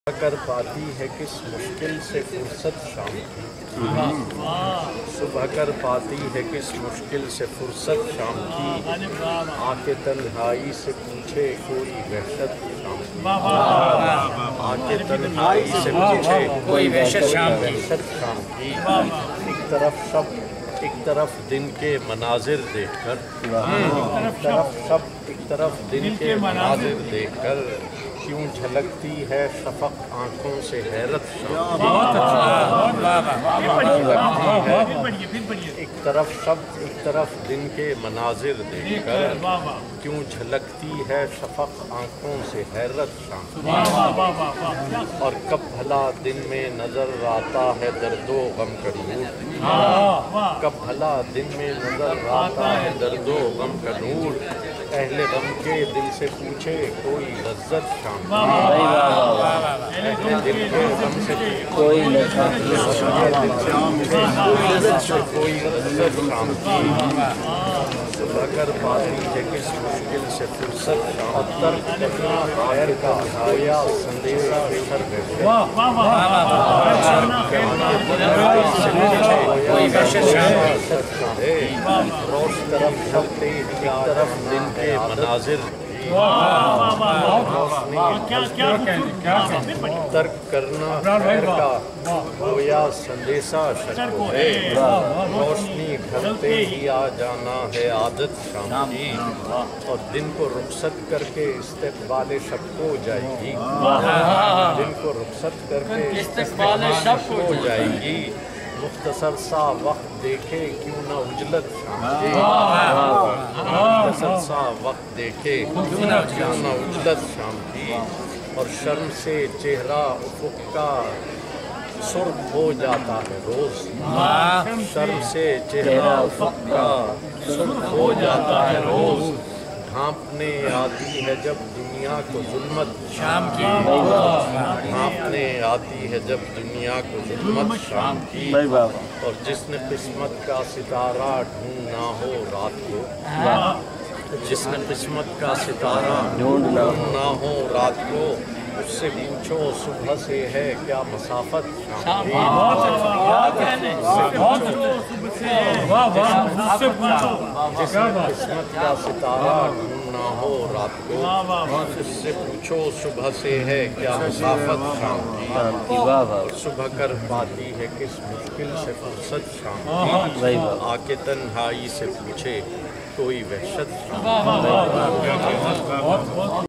کر پاتی ہے کس مشکل سے فرصت شام کی، صبح کر پاتی ہے کس مشکل سے فرصت شام کی، آ کے تنہائی سے پوچھے کوئی وحشت شام کی، آ کے تنہائی سے پوچھے کوئی وحشت شام کی، ایک طرف شب ایک طرف دن کے مناظر دیکھ کر، ایک طرف دن کے مناظر دیکھ کر کیوں جھلکتی ہے شفق آنکھوں سے حیرت شام ایک طرف دن کے مناظر دیکھ کر کیوں جھلکتی ہے شفق آنکھوں سے حیرت شام اور کب بھلا دن میں نظر آتا ہے درد و غم کا نور، کب بھلا دن میں نظر آتا ہے درد و غم کا نور، اہل غم کے دل سے پوچھے کوئی لذت شام کی، اہل دل کے غم سے کوئی لذت شام کی، صبح کر پاتی ہے کس مشکل سے فرصت شام، ترک کرنا خیر کا آیا سندیسہ سر روز طرف چلتے ایک طرف دن کے مناظر ترک کرنا خیر کا گویا سندیسہ شکو ہے، روشنی ڈھلتے ہی آ جانا ہے عادت شام کی، اور دن کو رخصت کر کے استقبال شب ہو جائے گی، دن کو رخصت کر کے استقبال شب ہو جائے گی، مختصر سا وقت دیکھے کیوں نہ اجلت شام کی، مختصر سا وقت دیکھے کیوں نہ اجلت شام کی، اور شرم سے چہرہ افق کا سرخ ہو جاتا ہے روز، شرم سے چہرہ افق کا سرخ ہو جاتا ہے روز، ڈھانپنے آتی ہے جب دنیا کو ظلمت شام کی، ڈھانپنے آتی ہے جب دنیا کو ظلمت شام کی، اور جس نے قسمت کا ستارہ ڈھونڈنا ہو رات کو، جس نے قسمت کا ستارہ ڈھونڈنا ہو رات کو، اس سے پوچھو صبح سے ہے کیا مسافت شام کی، جس نے قسمت کا ستارہ ڈھونڈنا ہو رات کو، اس سے پوچھو صبح سے ہے کیا مسافت شام کی، صبح کر پاتی ہے کس مشکل سے فرصت شام کی، آ کے تنہائی سے پوچھے کوئی وحشت شام کی۔